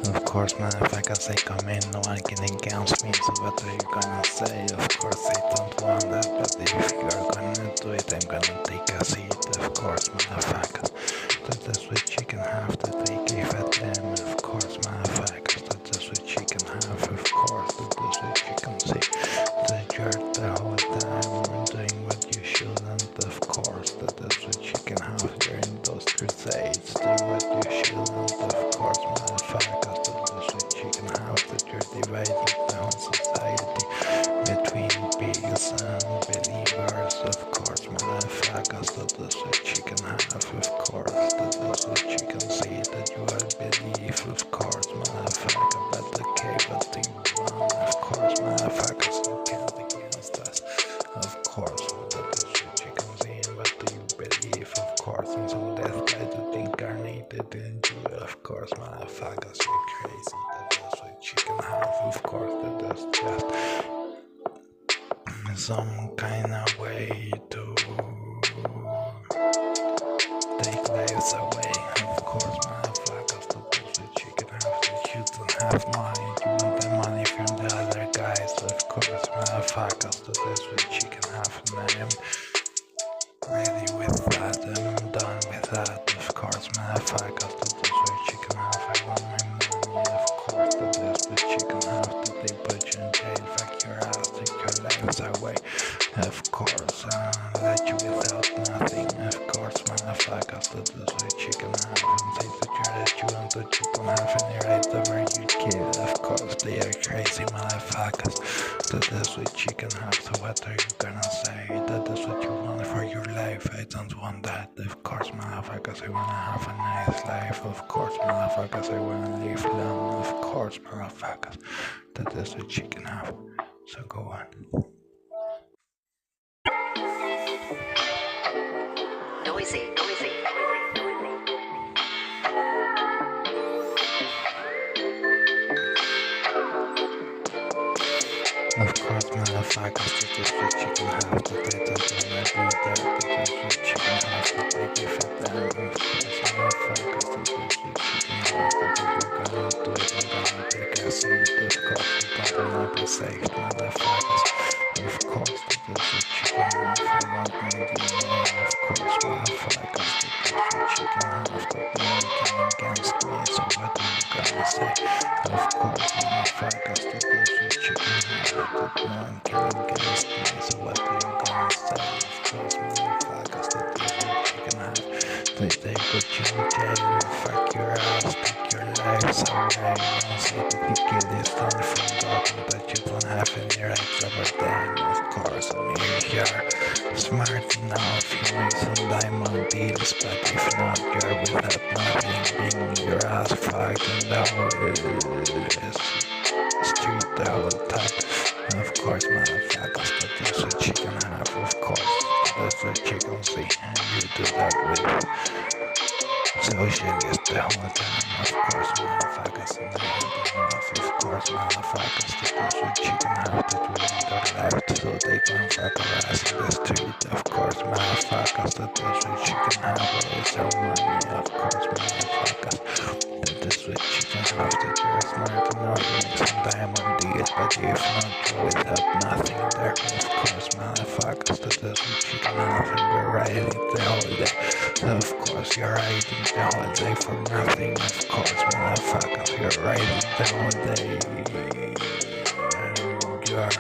Of course, motherfuckers, they come in, no one can against me, so what are you gonna say? Of course, I don't want that, but if you're gonna do it, I'm gonna take a seat. Of course, motherfuckers, that's what you can have to take a fat them. Of course, motherfuckers, that's what you can have. Of course, that's what you can see. That you're the whole time doing what you shouldn't. Of course, that's what you can have during those crusades. Do what you shouldn't. Of course, motherfuckers, that's what you can have. That you're dividing the whole society between pigs and believers. Of course, motherfuckers, that's what you can have. Of course, that's what you can see. That you are belief. Of course, motherfucker, but the cable thing wrong. Of course, motherfuckers, you can't against us. Of course, that's what you can see. But do you believe? Of course, in some death guy that incarnated in you. Of course, motherfuckers, you're crazy. That's what you can have. Of course, that's just some kind of way to take lives away. Of course, motherfuckers, that's what you can have. That you don't have money, you want the money from the other guys. Of course, motherfuckers, that's what you can have. And I am ready with that, I'm done with that. Of course, motherfuckers, that's what you can have. I want my money. Of course, that's what you can have. That they put you in jail, fuck your ass, take your lives away. Of course, let you without nothing. Of course, motherfuckers, that's what you can have. And say that you're that you want, that you don't have any right over your kid. Of course, they are crazy motherfuckers. That's what you can have. So what are you gonna say? That's what you want for your life. I don't want that. Of course, motherfuckers, I wanna have a nice life. Of course, motherfuckers, I wanna live long. Of course, motherfuckers, that's what you can have. So go on. Noisy. Of course, motherfuckers, that's what you can have. That they don't wanna be there. That's what you can have. That they give a damn. Of course, motherfuckers, that's what you can have. That if you're gonna do it, I'm gonna take a seat. Of course, you don't wanna be safe, motherfuckers. Of course, that's what you can have. I want my DNA. Of course, motherfuckers, that's what you can have. That no one can against me. So what are you gonna say? Of course, motherfuckers, that's what you can have. That no one can against me. So what are you gonna say? Of course, motherfuckers, that's what you can have. They put you in jail, fuck your ass, take your lives away. Don't say that you killed your son from God, but you don't have any rights over them. Of course, I mean, you're smart enough, you make some diamond deals, but if not, you're without nothing, being your ass fucked in the whole street the whole time. Of course, motherfuckers, that's what you can have. Of course, that's what you can see, and you do that with socialist the whole time. Of course, motherfuckers, and I had enough. Of course, motherfuckers, that's what you can have. That we never left, so they can fuck our ass in the street. Of course, motherfuckers, that's what you can have. It's our money. Of course, motherfuckers, that's what you can have. That you're smart enough to make some diamond deals, but if not, you're without nothing there. Of course, motherfuckers, that's what you can have. And we're riding the whole day. Of course, you're riding the whole day for nothing. Of course, motherfuckers, you're riding the whole day. And you're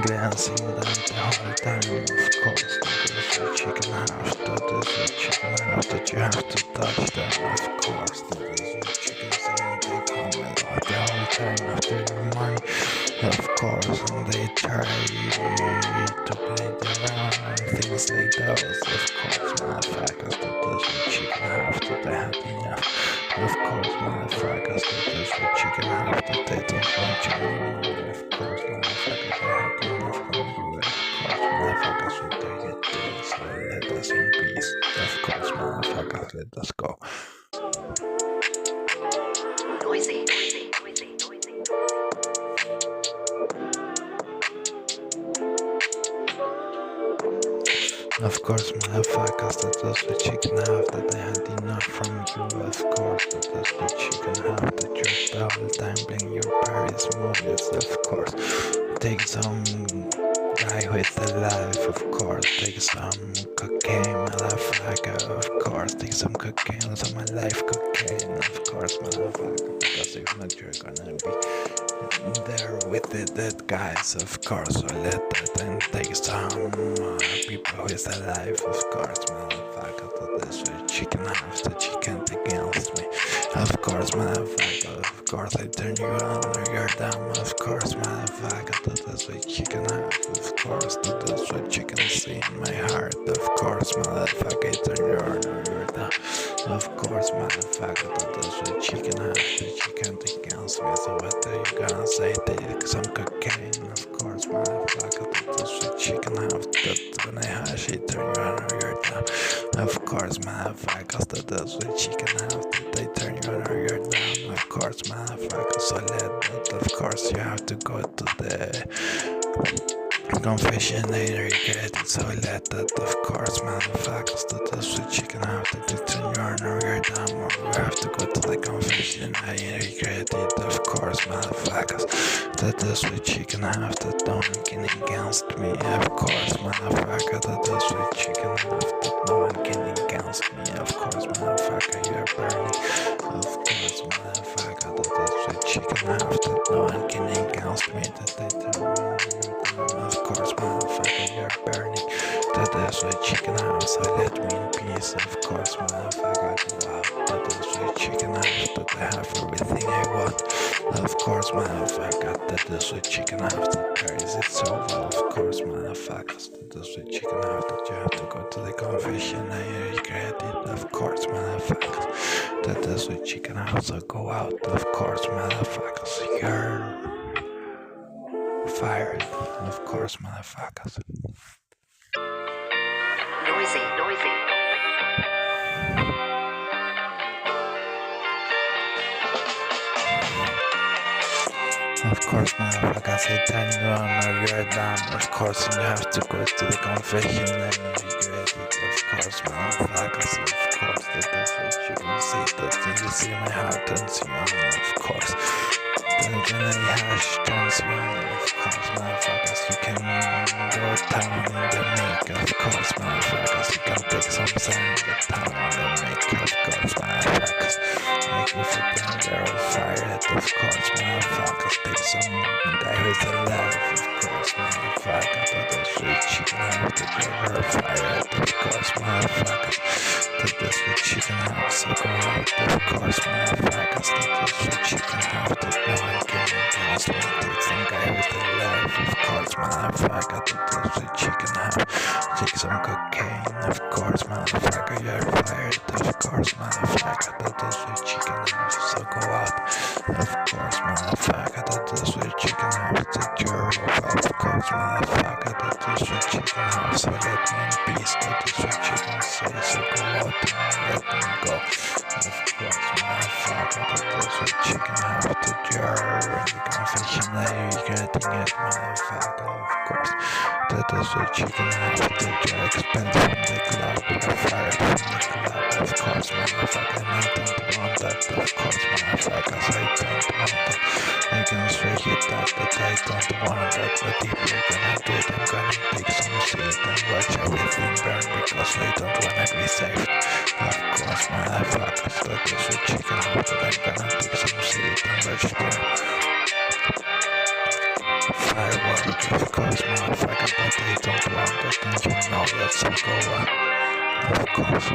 glancing down the whole time. Of course, that's what you can have. That is what you can have. That you have to touch them. Of course, that is what you can say. They come a lot the whole time after your money. Of course, and they try to play around and things like those. Of course, motherfuckers, that is what you can have. That they have enough. Of course, motherfuckers, that is what you can have. That they don't want you anymore. Of course, motherfuckers, they have enough from you. Of course, motherfuckers, what do you do? So let us in peace. Of course, motherfuckers, let us go. Noisy. Of course, motherfuckers, that was what you can have, that I had enough from you, of course, that was what you can have, that you're all the time playing your Paris movies, of course. Take some guy with a life, of course, take some cocaine, motherfucker, of course, take some cocaine, some my life cocaine, of course, motherfucker, because if not, you're gonna be there with the dead guys, of course, so let that and take some people who is alive, of course, motherfucker, to this chicken house that you can't against me, of course, motherfucker, of course, I turn you on or you're dumb, of course, motherfucker, to this chicken house, of course, to this what you can see in my heart, of course, motherfucker, I turn you on or you're dumb, of course, motherfucker, to this what chicken house that you can't against me, so what are you gonna say? Take some cocaine, of course, motherfucker, that this what chicken house, that when I hash it, turn you on or you're down, of course, motherfuckers, that this what chicken house, that they turn you on or you're down, of course, motherfuckers, so let that, of course, you have to go to the confession, I regret it, so let that, of course, motherfuckers, that this what chicken house, that they turn you on or you're down, or you have to go to the confession, I regret it, of course, motherfuckers, that this what chicken house, that no one can against me, of course, motherfucker, that this what chicken house, that no one can against me, of course, motherfucker, you're burning, of course, motherfucker, that this what chicken house, that no one can against me, that they turn me on, of course, motherfucker, you're burning, that is what chicken house, so let me in peace, of course, motherfucker, go out, that is what chicken house, that I have everything I want, of course, motherfucker, that is what chicken house, that carries it so well, of course, motherfuckers, that is what chicken house, that you have to go to the confession, I regret it, of course, motherfuckers, that is what chicken house, so go out, of course, motherfuckers, you're fired, of course, motherfuckers. Noisy, noisy. Of course, motherfuckers, I turn you on or you're dumb, of course, and you have to go to the confession and you regret it, of course, motherfuckers, of course, that is what you can see, that you see my heart turns you on, of course. Then I hash turns you on, of course, motherfuckers, you can go down in the make, of course, motherfuckers, you can take some sand, get down in the make, of course, motherfuckers, make you feel danger or fire, of course, motherfuckers, take some guy who's alive, of course, motherfuckers, that is what chicken house, that you're fire, of course, motherfuckers, that is what chicken house, so go out, of course, motherfuckers, that is what chicken house, that no one can against me, take some guy who's alive, of course, motherfucker, that is what chicken house, take some cocaine, of course, motherfucker, you're fired, of course, motherfucker, that is what chicken house, so go out, of course, motherfucker, that is what chicken house, that you're over, of course, motherfucker, that is what chicken house, so let me in peace, that is what chicken say, so go out and let me go, of course, motherfucker, that is what chicken house, that you're in the confession, I regretting it, motherfucker, of course, that is what chicken house, that you're expelled from the club, you're fired from the club, of course, motherfucker, and I don't want that, of course, motherfuckers, I don't want that, I can straight hit that I don't want that, but if you're gonna do it, I'm gonna take some seed and watch everything burn, because I don't wanna be saved, of course, motherfuckers, that is what chicken house, that I'm gonna take some seed and watch burn, firework, of course, motherfucker, but I don't want that, and you know that, so go on, of course.